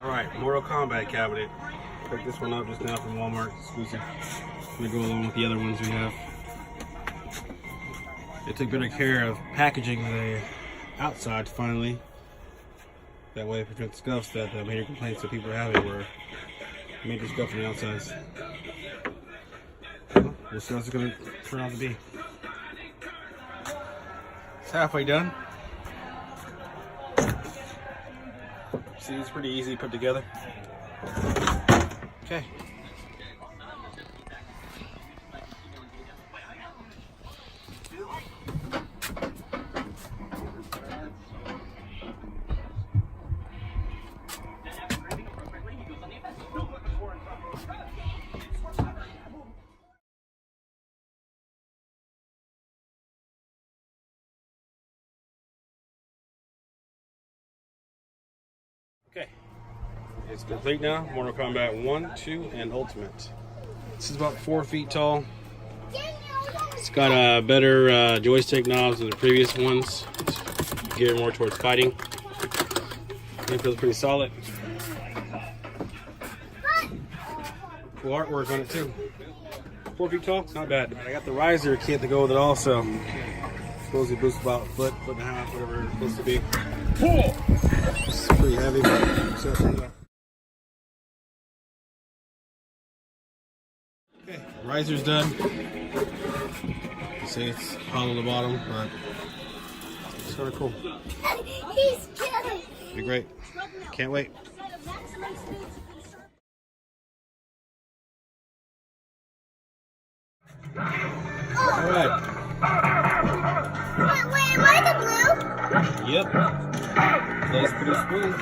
Alright, Mortal Kombat cabinet. Picked this one up just now from Walmart, exclusive. Gonna go along with the other ones we have. They took better care of packaging the outside finally. That way it prevents scuffs that the major complaints that people are having were major scuffs on the outsides. Well, we'll see how it's gonna turn out to be. It's halfway done. See, it's pretty easy to put together. Okay. Okay, it's complete now. Mortal Kombat 1, 2, and Ultimate. This is about 4 feet tall. It's got better joystick knobs than the previous ones. It's geared more towards fighting. It feels pretty solid. Cool artwork on it too. 4 feet tall, not bad. I got the riser kit to go with it also. Supposedly boosts about a foot, foot and a half, whatever it's supposed to be. It's pretty heavy, but so okay, riser's done. You see it's hollow at the bottom, but it's kind of cool. He's killing. Be great. Can't wait. All right. Wait, am I the blue? Yep. That's pretty smooth.